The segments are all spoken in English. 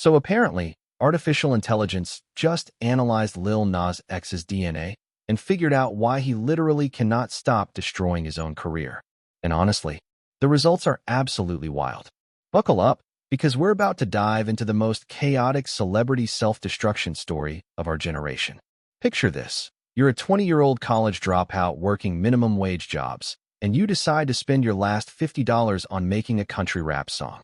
So apparently, artificial intelligence just analyzed Lil Nas X's DNA and figured out why he literally cannot stop destroying his own career. And honestly, the results are absolutely wild. Buckle up, because we're about to dive into the most chaotic celebrity self-destruction story of our generation. Picture this. You're a 20-year-old college dropout working minimum wage jobs, and you decide to spend your last $50 on making a country rap song.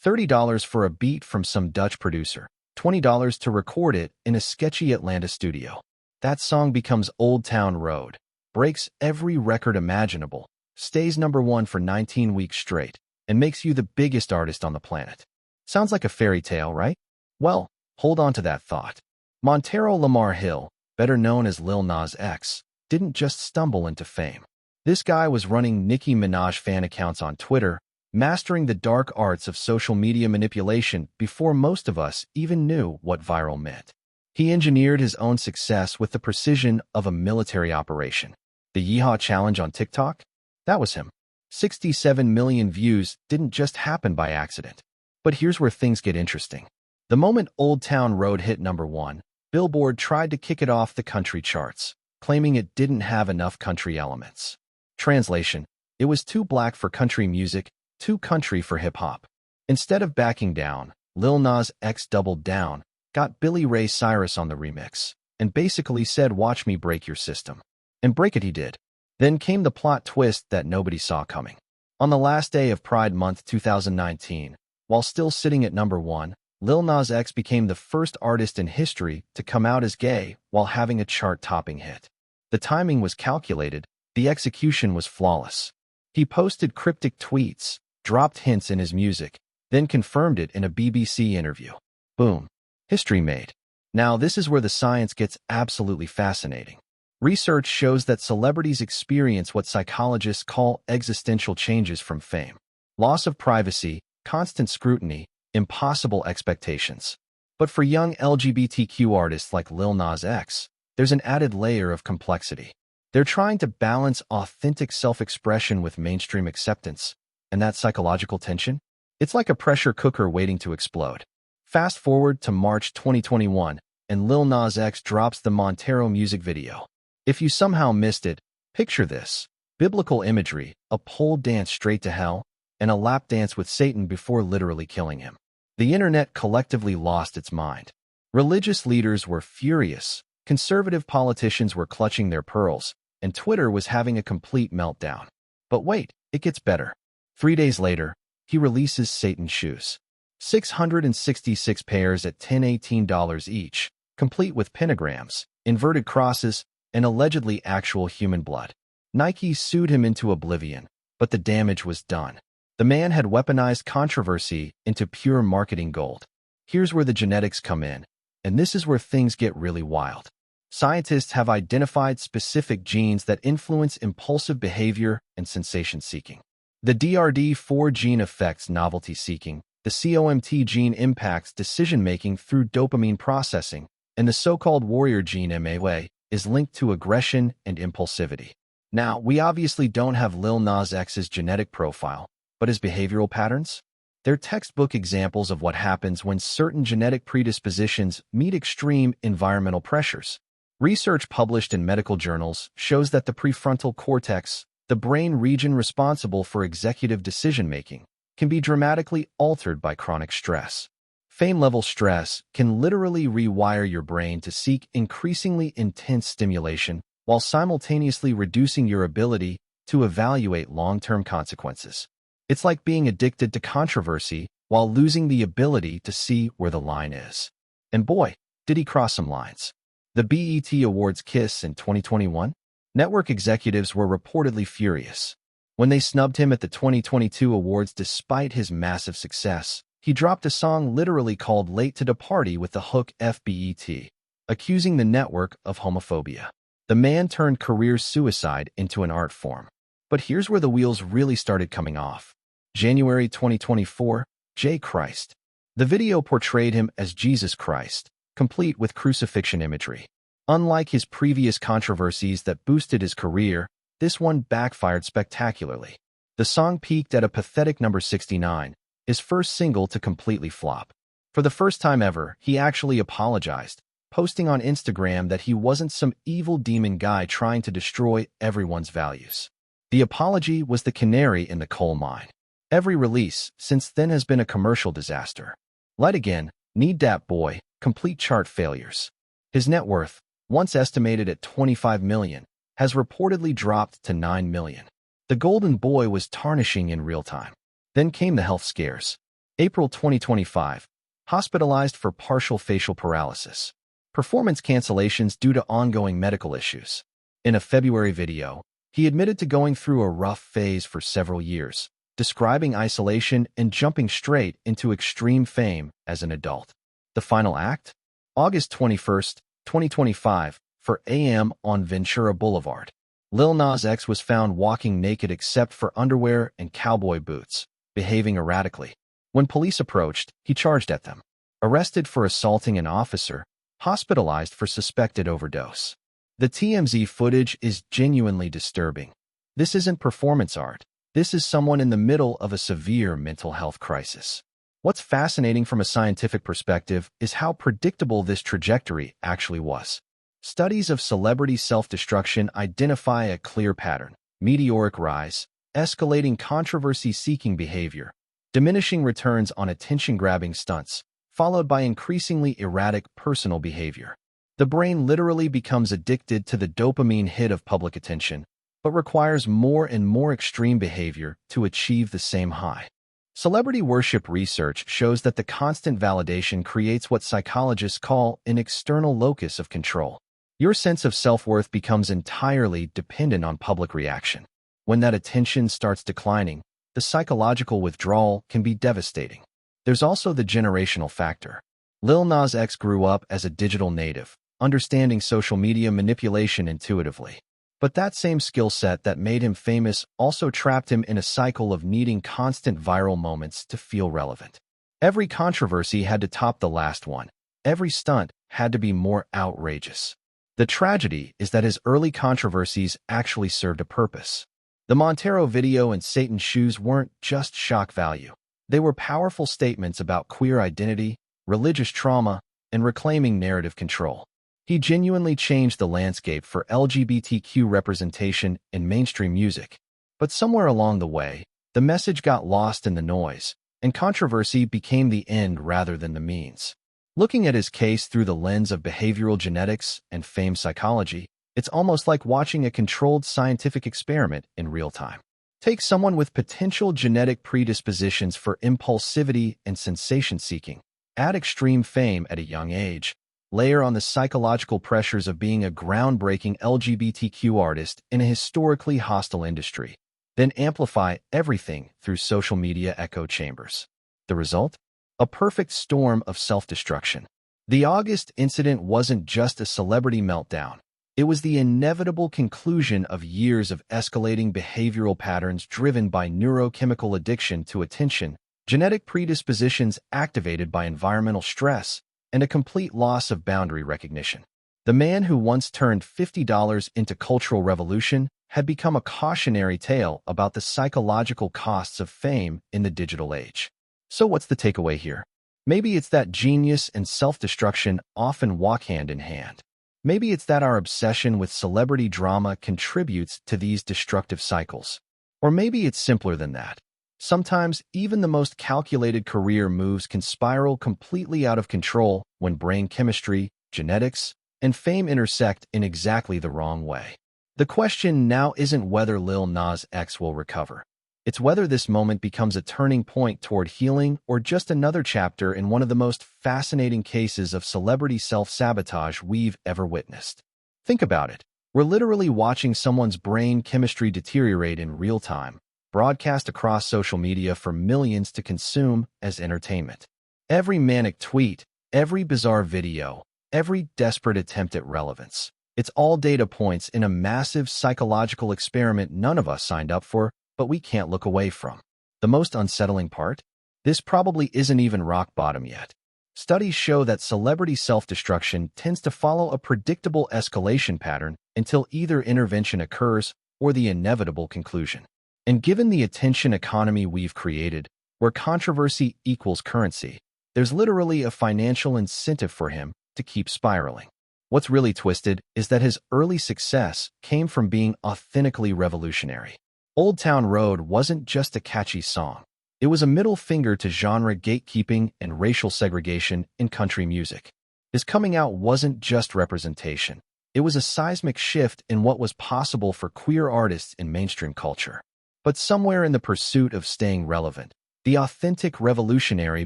$30 for a beat from some Dutch producer, $20 to record it in a sketchy Atlanta studio. That song becomes Old Town Road, breaks every record imaginable, stays #1 for 19 weeks straight, and makes you the biggest artist on the planet. Sounds like a fairy tale, right? Well, hold on to that thought. Montero Lamar Hill, better known as Lil Nas X, didn't just stumble into fame. This guy was running Nicki Minaj fan accounts on Twitter, mastering the dark arts of social media manipulation before most of us even knew what viral meant. He engineered his own success with the precision of a military operation. The Yeehaw Challenge on TikTok? That was him. 67 million views didn't just happen by accident. But here's where things get interesting. The moment Old Town Road hit #1, Billboard tried to kick it off the country charts, claiming it didn't have enough country elements. Translation: it was too black for country music, too country for hip-hop. Instead of backing down, Lil Nas X doubled down, got Billy Ray Cyrus on the remix, and basically said, "Watch me break your system." And break it he did. Then came the plot twist that nobody saw coming. On the last day of Pride Month 2019, while still sitting at #1, Lil Nas X became the first artist in history to come out as gay while having a chart-topping hit. The timing was calculated, the execution was flawless. He posted cryptic tweets, dropped hints in his music, then confirmed it in a BBC interview. Boom. History made. Now this is where the science gets absolutely fascinating. Research shows that celebrities experience what psychologists call existential changes from fame. Loss of privacy, constant scrutiny, impossible expectations. But for young LGBTQ artists like Lil Nas X, there's an added layer of complexity. They're trying to balance authentic self-expression with mainstream acceptance, and that psychological tension? It's like a pressure cooker waiting to explode. Fast forward to March 2021, and Lil Nas X drops the Montero music video. If you somehow missed it, picture this. Biblical imagery, a pole dance straight to hell, and a lap dance with Satan before literally killing him. The internet collectively lost its mind. Religious leaders were furious, conservative politicians were clutching their pearls, and Twitter was having a complete meltdown. But wait, it gets better. 3 days later, he releases Satan's shoes. 666 pairs at $10-18 each, complete with pentagrams, inverted crosses, and allegedly actual human blood. Nike sued him into oblivion, but the damage was done. The man had weaponized controversy into pure marketing gold. Here's where the genetics come in, and this is where things get really wild. Scientists have identified specific genes that influence impulsive behavior and sensation-seeking. The DRD4 gene affects novelty-seeking, the COMT gene impacts decision-making through dopamine processing, and the so-called warrior gene MAOA is linked to aggression and impulsivity. Now, we obviously don't have Lil Nas X's genetic profile, but his behavioral patterns? They're textbook examples of what happens when certain genetic predispositions meet extreme environmental pressures. Research published in medical journals shows that the prefrontal cortex, the brain region responsible for executive decision-making, can be dramatically altered by chronic stress. Fame-level stress can literally rewire your brain to seek increasingly intense stimulation while simultaneously reducing your ability to evaluate long-term consequences. It's like being addicted to controversy while losing the ability to see where the line is. And boy, did he cross some lines. The BET Awards kiss in 2021? Network executives were reportedly furious. When they snubbed him at the 2022 awards despite his massive success, he dropped a song literally called Late to the Party with the hook FBET, accusing the network of homophobia. The man turned career suicide into an art form. But here's where the wheels really started coming off. January 2024, J. Christ. The video portrayed him as Jesus Christ, complete with crucifixion imagery. Unlike his previous controversies that boosted his career, this one backfired spectacularly. The song peaked at a pathetic number 69, his first single to completely flop. For the first time ever, he actually apologized, posting on Instagram that he wasn't some evil demon guy trying to destroy everyone's values. The apology was the canary in the coal mine. Every release since then has been a commercial disaster. Light Again, Need Dat Boy, complete chart failures. His net worth, once estimated at $25 million, has reportedly dropped to $9 million. The golden boy was tarnishing in real time. Then came the health scares. April 2025, hospitalized for partial facial paralysis. Performance cancellations due to ongoing medical issues. In a February video, he admitted to going through a rough phase for several years, describing isolation and jumping straight into extreme fame as an adult. The final act? August 21st, 2025, for AM on Ventura Boulevard. Lil Nas X was found walking naked except for underwear and cowboy boots, behaving erratically. When police approached, he charged at them. Arrested for assaulting an officer, hospitalized for suspected overdose. The TMZ footage is genuinely disturbing. This isn't performance art. This is someone in the middle of a severe mental health crisis. What's fascinating from a scientific perspective is how predictable this trajectory actually was. Studies of celebrity self-destruction identify a clear pattern: meteoric rise, escalating controversy-seeking behavior, diminishing returns on attention-grabbing stunts, followed by increasingly erratic personal behavior. The brain literally becomes addicted to the dopamine hit of public attention, but requires more and more extreme behavior to achieve the same high. Celebrity worship research shows that the constant validation creates what psychologists call an external locus of control. Your sense of self-worth becomes entirely dependent on public reaction. When that attention starts declining, the psychological withdrawal can be devastating. There's also the generational factor. Lil Nas X grew up as a digital native, understanding social media manipulation intuitively. But that same skill set that made him famous also trapped him in a cycle of needing constant viral moments to feel relevant. Every controversy had to top the last one. Every stunt had to be more outrageous. The tragedy is that his early controversies actually served a purpose. The Montero video and Satan's shoes weren't just shock value. They were powerful statements about queer identity, religious trauma, and reclaiming narrative control. He genuinely changed the landscape for LGBTQ representation in mainstream music. But somewhere along the way, the message got lost in the noise, and controversy became the end rather than the means. Looking at his case through the lens of behavioral genetics and fame psychology, it's almost like watching a controlled scientific experiment in real time. Take someone with potential genetic predispositions for impulsivity and sensation-seeking. Add extreme fame at a young age. Layer on the psychological pressures of being a groundbreaking LGBTQ artist in a historically hostile industry. Then amplify everything through social media echo chambers. The result? A perfect storm of self-destruction. The August incident wasn't just a celebrity meltdown. It was the inevitable conclusion of years of escalating behavioral patterns driven by neurochemical addiction to attention, genetic predispositions activated by environmental stress, and a complete loss of boundary recognition. The man who once turned $50 into cultural revolution had become a cautionary tale about the psychological costs of fame in the digital age. So what's the takeaway here? Maybe it's that genius and self-destruction often walk hand in hand. Maybe it's that our obsession with celebrity drama contributes to these destructive cycles. Or maybe it's simpler than that. Sometimes, even the most calculated career moves can spiral completely out of control when brain chemistry, genetics, and fame intersect in exactly the wrong way. The question now isn't whether Lil Nas X will recover. It's whether this moment becomes a turning point toward healing or just another chapter in one of the most fascinating cases of celebrity self-sabotage we've ever witnessed. Think about it. We're literally watching someone's brain chemistry deteriorate in real time, broadcast across social media for millions to consume as entertainment. Every manic tweet, every bizarre video, every desperate attempt at relevance. It's all data points in a massive psychological experiment none of us signed up for, but we can't look away from. The most unsettling part? This probably isn't even rock bottom yet. Studies show that celebrity self-destruction tends to follow a predictable escalation pattern until either intervention occurs or the inevitable conclusion. And given the attention economy we've created, where controversy equals currency, There's literally a financial incentive for him to keep spiraling. What's really twisted is that his early success came from being authentically revolutionary. Old Town Road wasn't just a catchy song. It was a middle finger to genre gatekeeping and racial segregation in country music. His coming out wasn't just representation. It was a seismic shift in what was possible for queer artists in mainstream culture. But somewhere in the pursuit of staying relevant, the authentic revolutionary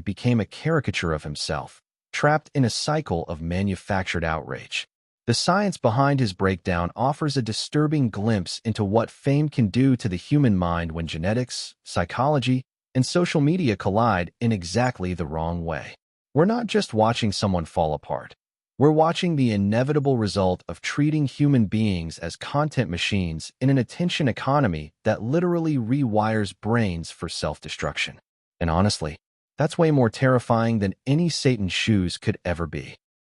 became a caricature of himself, trapped in a cycle of manufactured outrage. The science behind his breakdown offers a disturbing glimpse into what fame can do to the human mind when genetics, psychology, and social media collide in exactly the wrong way. We're not just watching someone fall apart. We're watching the inevitable result of treating human beings as content machines in an attention economy that literally rewires brains for self-destruction. And honestly, that's way more terrifying than any Satan's shoes could ever be.